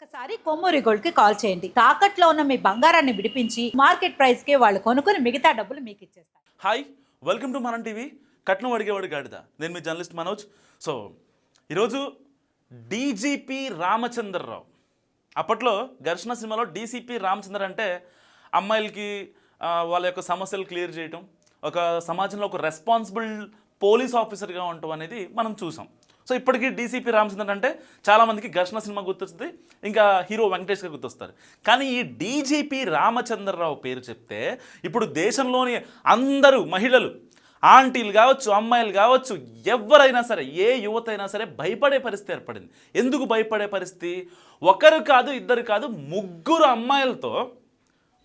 ఒక్కసారి కొమ్మూరి గోల్డ్ కి కాల్ చేయండి. తాకట్లో ఉన్న మీ బంగారాన్ని విడిపించి మార్కెట్ ప్రైస్ కి వాళ్ళు కొనుక్కుని మిగతా డబ్బులు మీకు ఇచ్చేస్తారు. హాయ్, వెల్కమ్ టు మనం టీవీ. కట్నం అడిగేవాడి గాడిద. నేను మీ జర్నలిస్ట్ మనోజ్. సో ఈరోజు డీజీపీ రామచంద్రరావు, అప్పట్లో ఘర్షణ సినిమాలో డీసీపీ రామచంద్ర అంటే అమ్మాయిలకి వాళ్ళ యొక్క సమస్యలు క్లియర్ చేయటం, ఒక సమాజంలో ఒక రెస్పాన్సిబుల్ పోలీస్ ఆఫీసర్గా ఉండటం అనేది మనం చూసాం. సో ఇప్పటికీ డీసీపీ రామచంద్ర అంటే చాలామందికి ఘర్షణ సినిమా గుర్తొస్తుంది, ఇంకా హీరో వెంకటేష్ గారు గుర్తొస్తారు. కానీ ఈ డీజీపీ రామచంద్రరావు పేరు చెప్తే ఇప్పుడు దేశంలోని అందరూ మహిళలు, ఆంటీలు కావచ్చు, అమ్మాయిలు కావచ్చు, ఎవరైనా సరే, ఏ యువత అయినా సరే భయపడే పరిస్థితి ఏర్పడింది. ఎందుకు భయపడే పరిస్థితి? ఒకరు కాదు, ఇద్దరు కాదు, ముగ్గురు అమ్మాయిలతో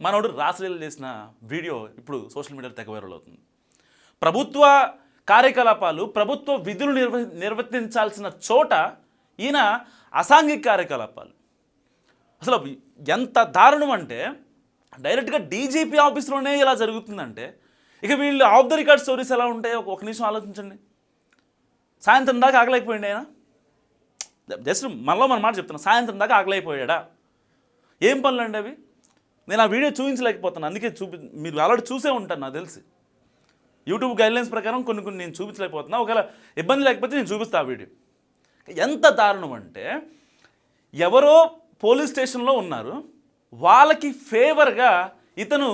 మనోడు రాసలీల చేసిన వీడియో ఇప్పుడు సోషల్ మీడియాలో తెగ వైరల్ అవుతుంది. ప్రభుత్వ కార్యకలాపాలు, ప్రభుత్వ విధులు నిర్వర్తించాల్సిన చోట ఈయన అసాంఘిక కార్యకలాపాలు. అసలు ఎంత దారుణం అంటే డైరెక్ట్గా డీజీపీ ఆఫీస్లోనే ఇలా జరుగుతుందంటే ఇక వీళ్ళు ఆఫ్ ద రికార్డ్ స్టోరీస్ ఎలా ఉంటాయో ఒక నిమిషం ఆలోచించండి. సాయంత్రం దాకా ఆగలేకపోయింది ఆయన. జస్ట్ మనలో మన మాట చెప్తున్నా, సాయంత్రం దాకా ఆగలేకపోయాడా? ఏం పనులు అండి అవి? నేను ఆ వీడియో చూపించలేకపోతున్నాను, అందుకే మీరు ఆల్రెడీ చూసే ఉంటాను నాకు తెలిసి. యూట్యూబ్ గైడ్లైన్స్ ప్రకారం కొన్ని నేను చూపించలేకపోతున్నా. ఒకవేళ ఇబ్బంది లేకపోతే నేను చూపిస్తాను ఆ వీడియో. ఎంత దారుణం అంటే ఎవరో పోలీస్ స్టేషన్లో ఉన్నారు, వాళ్ళకి ఫేవర్గా ఇతను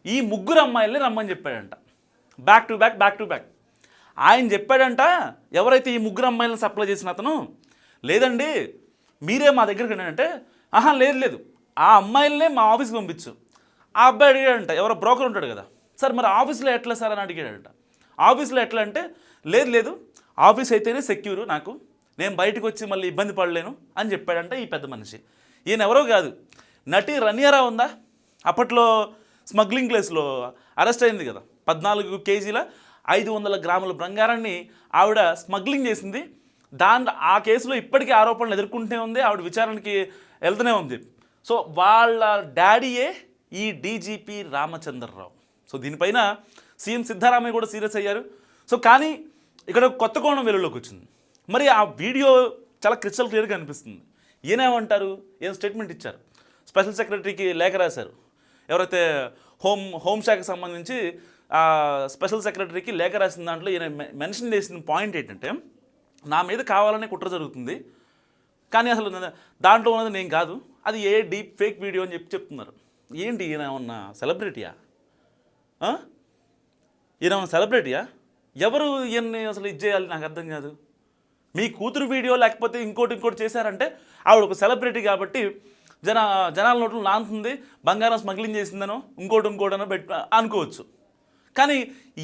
ఈ ముగ్గురు అమ్మాయిల్ని రమ్మని చెప్పాడంట. బ్యాక్ టు బ్యాక్ ఆయన చెప్పాడంట. ఎవరైతే ఈ ముగ్గురు అమ్మాయిలను సప్లై చేసిన అతను, లేదండి మీరే మా దగ్గరికి రండి అంటే, ఆహా లేదు ఆ అమ్మాయిలనే మా ఆఫీస్కి పంపించు. ఆ అబ్బాయి అడిగాడంట, ఎవరో బ్రోకర్ ఉంటాడు కదా, సార్ మరి ఆఫీస్లో ఎట్లా సార్ అని అడిగాడంట. ఆఫీస్లో ఎట్లా అంటే, లేదు ఆఫీస్ అయితేనే సెక్యూరు, నాకు నేను బయటకు వచ్చి మళ్ళీ ఇబ్బంది పడలేను అని చెప్పాడంట ఈ పెద్ద మనిషి. ఈయన ఎవరో కాదు, నటి రనియారా ఉందా, అప్పట్లో స్మగ్లింగ్ కేసులో అరెస్ట్ అయింది కదా. 14 కేజీల 500 గ్రాముల బంగారాన్ని ఆవిడ స్మగ్లింగ్ చేసింది. ఆ కేసులో ఇప్పటికీ ఆరోపణలు ఎదుర్కొంటూనే ఉంది, ఆవిడ విచారణకి వెళ్తూనే ఉంది. సో వాళ్ళ డాడీయే ఈ డీజీపీ రామచంద్రరావు. సో దీనిపైన సీఎం సిద్ధరామయ్య కూడా సీరియస్ అయ్యారు. సో కానీ ఇక్కడ కొత్త కోణం వెలుగులోకి వచ్చింది. మరి ఆ వీడియో చాలా క్రిస్టల్ క్లియర్గా అనిపిస్తుంది. ఏమంటారు, ఏం స్టేట్మెంట్ ఇచ్చారు, స్పెషల్ సెక్రటరీకి లేఖ రాశారు. ఎవరైతే హోంశాఖకు సంబంధించి స్పెషల్ సెక్రటరీకి లేఖ రాసిన దాంట్లో ఈయన మెన్షన్ చేసిన పాయింట్ ఏంటంటే, నా మీద కావాలనే కుట్ర జరుగుతుంది, కానీ అసలు దాంట్లో ఉన్నది నేను కాదు, అది ఏ డీప్ ఫేక్ వీడియో అని చెప్తున్నారు. ఏంటి ఈయన ఏమన్నా సెలబ్రిటీయా? ఈయన ఏమన్నా సెలబ్రిటీయా? ఎవరు ఈయన్ని అసలు ఇది చేయాలి నాకు అర్థం కాదు. మీ కూతురు వీడియో లేకపోతే ఇంకోటి చేశారంటే ఆవిడ ఒక సెలబ్రిటీ కాబట్టి జనాల నోట్లు నానుతుంది, బంగారం స్మగ్లింగ్ చేసిందనో ఇంకోటనో అనుకోవచ్చు. కానీ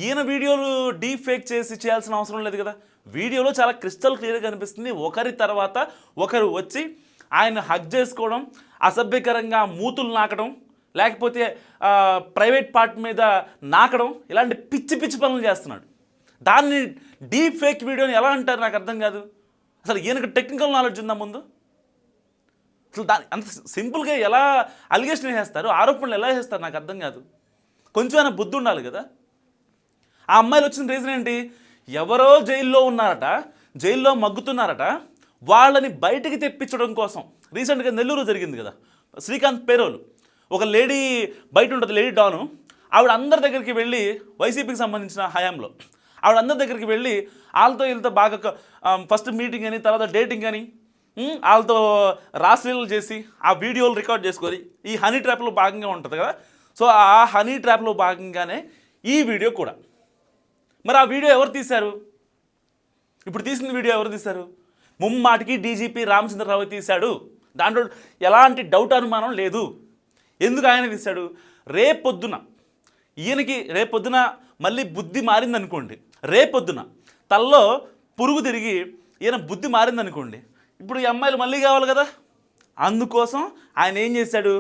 ఈయన వీడియోలు డీప్ ఫేక్ చేయాల్సిన అవసరం లేదు కదా. వీడియోలో చాలా క్రిస్టల్ క్లియర్గా కనిపిస్తుంది. ఒకరి తర్వాత ఒకరు వచ్చి ఆయన హగ్ చేసుకోవడం, అసభ్యకరంగా మూతులు నాకడం, లేకపోతే ప్రైవేట్ పార్ట్ మీద నాకడం, ఇలాంటి పిచ్చి పనులు చేస్తున్నాడు. దాన్ని డీప్ ఫేక్ వీడియోని ఎలా అంటారు నాకు అర్థం కాదు. అసలు ఈయనకు టెక్నికల్ నాలెడ్జ్ ఉందా ముందు? అసలు అంత సింపుల్గా ఎలా అలిగేషన్ వేస్తారు, ఆరోపణలు ఎలా చేస్తారు నాకు అర్థం కాదు. కొంచెమైనా బుద్ధి ఉండాలి కదా. ఆ అమ్మాయిలు వచ్చిన రీజన్ ఏంటి? ఎవరో జైల్లో ఉన్నారట, జైల్లో మగ్గుతున్నారట, వాళ్ళని బయటికి తెప్పించడం కోసం. రీసెంట్గా నెల్లూరు జరిగింది కదా, శ్రీకాంత్ పేరోలు, ఒక లేడీ బయట ఉంటుంది, లేడీ డాను. ఆవిడ అందరి దగ్గరికి వెళ్ళి, వైసీపీకి సంబంధించిన హయాంలో ఆవిడ అందరి దగ్గరికి వెళ్ళి వీళ్ళతో బాగా ఫస్ట్ మీటింగ్ అని, తర్వాత డేటింగ్ అని, వాళ్ళతో రాసలీలలు చేసి ఆ వీడియోలు రికార్డ్ చేసుకొని ఈ హనీ ట్రాప్లో భాగంగా ఉంటుంది కదా. సో ఆ హనీ ట్రాప్లో భాగంగానే ఈ వీడియో కూడా. మరి ఆ వీడియో ఎవరు తీశారు? ఇప్పుడు తీసిన వీడియో ఎవరు తీశారు? ముమ్మాటికి డీజీపీ రామచంద్రరావు తీశాడు. దాంట్లో ఎలాంటి డౌట్ అనుమానం లేదు. ఎందుకు ఆయన తీశాడు? రేపొద్దున మళ్ళీ బుద్ధి మారిందనుకోండి, రేపొద్దున తల్లో పురుగు తిరిగి ఈయన బుద్ధి మారిందనుకోండి, ఇప్పుడు ఈ అమ్మాయిలు మళ్ళీ కావాలి కదా. అందుకోసం ఆయన ఏం చేశాడు,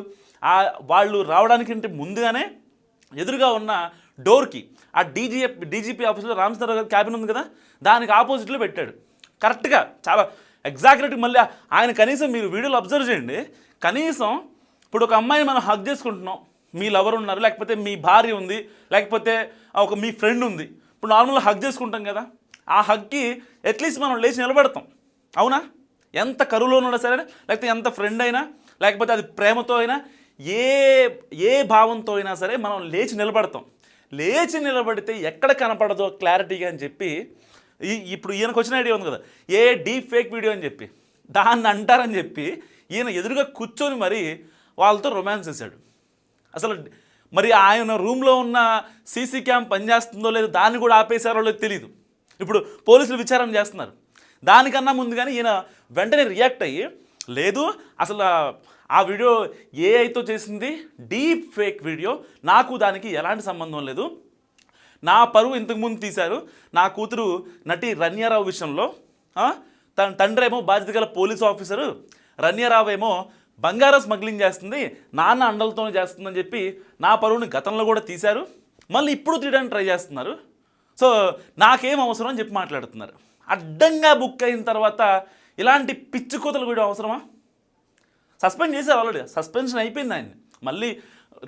వాళ్ళు రావడానికంటే ముందుగానే ఎదురుగా ఉన్న డోర్కి ఆ డీజీపీ ఆఫీస్లో రామచంద్రరావు గారి క్యాబిన్ ఉంది కదా, దానికి ఆపోజిట్లో పెట్టాడు. కరెక్ట్గా చాలా ఎగ్జాక్ట్గా. మళ్ళీ ఆయన కనీసం మీరు వీడియోలో అబ్జర్వ్ చేయండి, కనీసం ఇప్పుడు ఒక అమ్మాయిని మనం హగ్ చేసుకుంటున్నాం, మీ లవర్ ఉన్నారు, లేకపోతే మీ భార్య ఉంది, లేకపోతే మీ ఫ్రెండ్ ఉంది. ఇప్పుడు నార్మల్గా హగ్ చేసుకుంటాం కదా, ఆ హగ్కి అట్లీస్ట్ మనం లేచి నిలబడతాం, అవునా? ఎంత కరువులో ఉన్నా సరే, లేకపోతే ఎంత ఫ్రెండ్ అయినా, లేకపోతే అది ప్రేమతో అయినా, ఏ ఏ భావంతో అయినా సరే మనం లేచి నిలబడతాం. లేచి నిలబడితే ఎక్కడ కనపడదో క్లారిటీగా అని చెప్పి ఇప్పుడు ఈయనకు వచ్చిన ఐడియా ఉంది కదా, ఏ డీప్ ఫేక్ వీడియో అని చెప్పి దాన్ని అంటారని చెప్పి ఈయన ఎదురుగా కూర్చొని మరి వాళ్ళతో రొమాన్స్ చేశాడు. అసలు మరి ఆయన రూమ్లో ఉన్న సీసీ క్యామ్ పనిచేస్తుందో లేదో దాన్ని కూడా ఆపేశారో లేదో తెలియదు. ఇప్పుడు పోలీసులు విచారణ చేస్తున్నారు. దానికన్నా ముందుగానే ఈయన వెంటనే రియాక్ట్ అయ్యి, లేదు అసలు ఆ వీడియో ఏఐతో చేసింది డీప్ ఫేక్ వీడియో, నాకు దానికి ఎలాంటి సంబంధం లేదు, నా పరువు ఇంతకుముందు తీశారు, నా కూతురు నటి రన్యారావు విషయంలో తన తండ్రి ఏమో బాధ్యత గల పోలీసు ఆఫీసరు, రన్యారావు ఏమో బంగారం స్మగ్లింగ్ చేస్తుంది, నాన్న అండలతోనే చేస్తుందని చెప్పి నా పరువుని గతంలో కూడా తీశారు, మళ్ళీ ఇప్పుడు తీయడానికి ట్రై చేస్తున్నారు, సో నాకేం అవసరం అని చెప్పి మాట్లాడుతున్నారు. అడ్డంగా బుక్ అయిన తర్వాత ఇలాంటి పిచ్చి కూతలు కూడా అవసరమా? సస్పెండ్ చేశారు, ఆల్రెడీ సస్పెన్షన్ అయిపోయింది ఆయన్ని. మళ్ళీ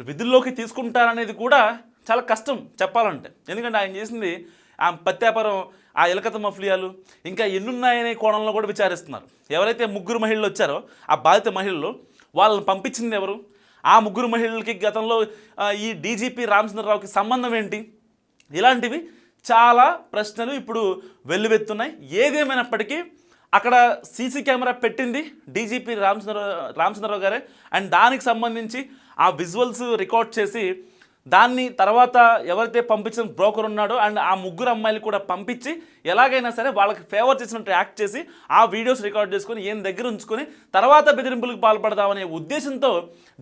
విధుల్లోకి తీసుకుంటారనేది కూడా చాలా కష్టం చెప్పాలంటే. ఎందుకంటే ఆయన చేసింది ఆ పత్యాపారం, ఆ ఎలకత మఫ్లియాలు, ఇంకా ఎన్నున్నాయనే కోణంలో కూడా విచారిస్తున్నారు. ఎవరైతే ముగ్గురు మహిళలు వచ్చారో ఆ బాధిత మహిళలు, వాళ్ళని పంపించింది ఎవరు, ఆ ముగ్గురు మహిళలకి గతంలో ఈ డీజీపీ రామచంద్రరావుకి సంబంధం ఏంటి, ఇలాంటివి చాలా ప్రశ్నలు ఇప్పుడు వెల్లువెత్తున్నాయి. ఏదేమైనప్పటికీ అక్కడ సీసీ కెమెరా పెట్టింది డీజీపీ రామచంద్రరావు గారే. అండ్ దానికి సంబంధించి ఆ విజువల్స్ రికార్డ్ చేసి దాన్ని తర్వాత ఎవరైతే పంపించిన బ్రోకర్ ఉన్నాడో అండ్ ఆ ముగ్గురు అమ్మాయిలు కూడా పంపించి ఎలాగైనా సరే వాళ్ళకి ఫేవర్ చేసినట్టు యాక్ట్ చేసి ఆ వీడియోస్ రికార్డ్ చేసుకొని ఈయన దగ్గర ఉంచుకొని తర్వాత బెదిరింపులకు పాల్పడదామనే ఉద్దేశంతో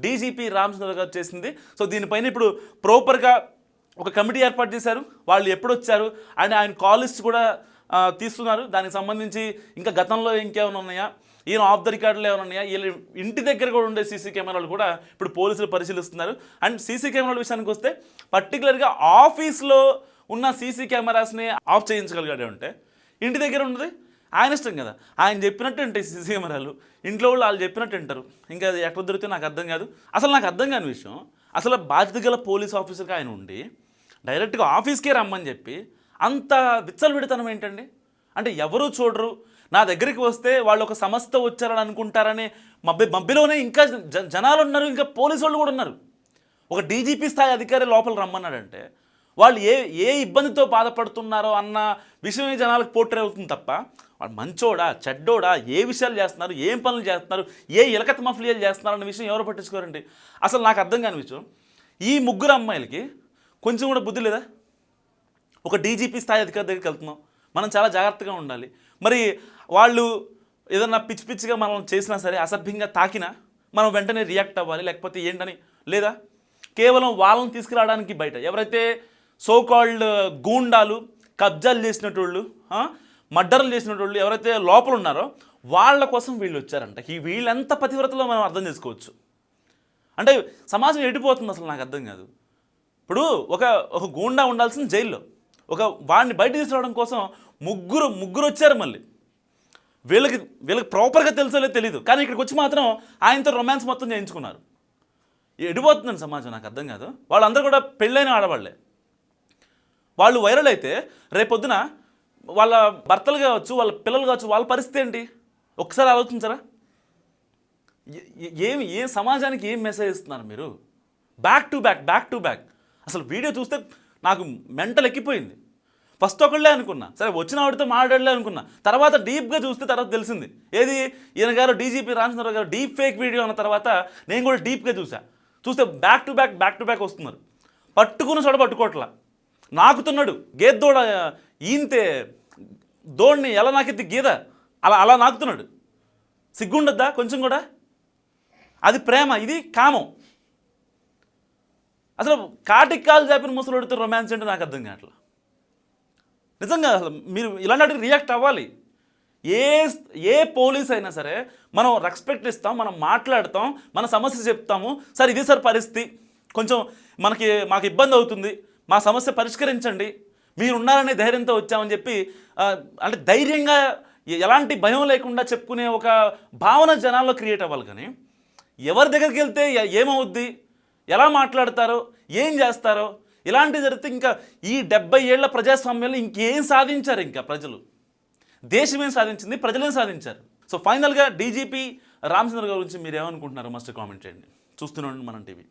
డీజీపీ రామచంద్రరావు గారు చేసింది. సో దీనిపైన ఇప్పుడు ప్రాపర్గా ఒక కమిటీ ఏర్పాటు చేశారు. వాళ్ళు ఎప్పుడు వచ్చారు అండ్ ఆయన కాల్ లిస్ట్ కూడా తీస్తున్నారు. దానికి సంబంధించి ఇంకా గతంలో ఇంకేమైనా ఉన్నాయా, ఈయన ఆఫ్ ద రికార్డులు ఏమైనా ఉన్నాయా, వీళ్ళు ఇంటి దగ్గర కూడా ఉండే సీసీ కెమెరాలు కూడా ఇప్పుడు పోలీసులు పరిశీలిస్తున్నారు. అండ్ సీసీ కెమెరాల విషయానికి వస్తే పర్టికులర్గా ఆఫీస్లో ఉన్న సీసీ కెమెరాస్ని ఆఫ్ చేయించగలిగాడే ఉంటే ఇంటి దగ్గర ఉన్నది ఆయన ఇష్టం కదా. ఆయన చెప్పినట్టు ఉంటాయి సీసీ కెమెరాలు, ఇంట్లో వాళ్ళు చెప్పినట్టు వింటారు. ఇంకా అది ఎక్కడ దొరికితే నాకు అర్థం కాదు. అసలు నాకు అర్థం కాని విషయం, అసలు బాధ్యత గల పోలీస్ ఆఫీసర్గా ఆయన ఉండి డైరెక్ట్గా ఆఫీస్కే రమ్మని చెప్పి అంత విచ్చలవిడితనం ఏంటండి? అంటే ఎవరూ చూడరు, నా దగ్గరికి వస్తే వాళ్ళు ఒక సంస్థ వచ్చారని అనుకుంటారని మబ్బిలోనే ఇంకా జనాలు ఉన్నారు, ఇంకా పోలీసు వాళ్ళు కూడా ఉన్నారు. ఒక డీజీపీ స్థాయి అధికారి లోపల రమ్మన్నాడంటే వాళ్ళు ఏ ఇబ్బందితో బాధపడుతున్నారో అన్న విషయమే జనాలకు పోర్ట్రే అవుతుంది తప్ప వాళ్ళు మంచోడా చెడ్డోడా, ఏ విషయాలు చేస్తున్నారు, ఏం పనులు చేస్తున్నారు, ఏ ఇలకత మఫ్లియాలు చేస్తున్నారు అన్న విషయం ఎవరు పట్టించుకోరండి. అసలు నాకు అర్థం కాని విషయం, ఈ ముగ్గురు అమ్మాయిలకి కొంచెం కూడా బుద్ధి లేదా? ఒక డీజీపీ స్థాయి అధికారి దగ్గరికి వెళ్తున్నాం, మనం చాలా జాగ్రత్తగా ఉండాలి. మరి వాళ్ళు ఏదన్నా పిచ్చి పిచ్చిగా మనం చేసినా సరే, అసభ్యంగా తాకినా మనం వెంటనే రియాక్ట్ అవ్వాలి, లేకపోతే ఏంటని లేదా? కేవలం వాళ్ళని తీసుకురావడానికి బయట ఎవరైతే సోకాల్డ్ గూండాలు, కబ్జాలు చేసినటోళ్ళు, మర్డర్లు చేసినటోళ్ళు ఎవరైతే లోపల ఉన్నారో వాళ్ళ కోసం వీళ్ళు వచ్చారంట. వీళ్ళెంత పతివ్రతలో మనం అర్థం చేసుకోవచ్చు. అంటే సమాజం ఎడిపోతుంది అసలు నాకు అర్థం కాదు. ఇప్పుడు ఒక గూండా ఉండాల్సిన జైల్లో ఒక వాడిని బయట తీసుకురావడం కోసం ముగ్గురు వచ్చారు. మళ్ళీ వీళ్ళకి ప్రాపర్గా తెలుసో తెలీదు, కానీ ఇక్కడికి వచ్చి మాత్రం ఆయనతో రొమాన్స్ మొత్తం చేయించుకున్నారు. ఎడిపోతుందండి సమాజం, నాకు అర్థం కాదు. వాళ్ళందరూ కూడా పెళ్ళైన ఆడవాళ్ళే. వాళ్ళు వైరల్ అయితే రేపొద్దున వాళ్ళ భర్తలు కావచ్చు, వాళ్ళ పిల్లలు కావచ్చు, వాళ్ళ పరిస్థితి ఏంటి ఒకసారి ఆలోచించరా? ఏం సమాజానికి ఏం మెసేజ్ ఇస్తున్నారు మీరు? Back to back. అసలు వీడియో చూస్తే నాకు మెంటల్ ఎక్కిపోయింది. ఫస్ట్ ఒకళ్ళే అనుకున్నా, సరే వచ్చిన వాడితో మాట్లాడలే అనుకున్నా, తర్వాత డీప్గా చూస్తే తర్వాత తెలిసింది ఏది ఈయన గారు డీజీపీ రామచంద్రరావు గారు డీప్ ఫేక్ వీడియో అన్న తర్వాత నేను కూడా డీప్గా చూస్తే బ్యాక్ టు బ్యాక్ వస్తున్నారు. పట్టుకున్న చోట పట్టుకోవట్లా, నాకుతున్నాడు గేద్దోడ ఈంతే దోడిని ఎలా నాకెత్తి గీద అలా నాకుతున్నాడు. సిగ్గుండద్దా కొంచెం కూడా? అది ప్రేమ, ఇది కామం. అసలు కాటికి కాలు చాపిన ముసలుడితో రొమాన్స్ అంటే నాకు అర్థం కావట్లా నిజంగా. అసలు మీరు ఇలాంటి వాటికి రియాక్ట్ అవ్వాలి. ఏ పోలీస్ అయినా సరే మనం రెస్పెక్ట్ ఇస్తాం, మనం మాట్లాడతాం, మన సమస్య చెప్తాము. సార్ ఇది సార్ పరిస్థితి, కొంచెం మాకు ఇబ్బంది అవుతుంది, మా సమస్య పరిష్కరించండి, మీరు ఉన్నారనే ధైర్యంతో వచ్చామని చెప్పి అంటే ధైర్యంగా ఎలాంటి భయం లేకుండా చెప్పుకునే ఒక భావన జనాల్లో క్రియేట్ అవ్వాలి. కానీ ఎవరి దగ్గరికి వెళ్తే ఏమవుద్ది, ఎలా మాట్లాడతారో, ఏం చేస్తారో ఇలాంటివి జరిగితే ఇంకా ఈ 70 ఏళ్ల ప్రజాస్వామ్యంలో ఇంకేం సాధించారు? ఇంకా ప్రజలు దేశమేం సాధించింది, ప్రజలేం సాధించారు? సో ఫైనల్గా డీజీపీ రామచంద్ర గారి గురించి మీరు ఏమనుకుంటున్నారు మస్ట్ కామెంట్ చేయండి. చూస్తూనే ఉండండి మనం టీవీ.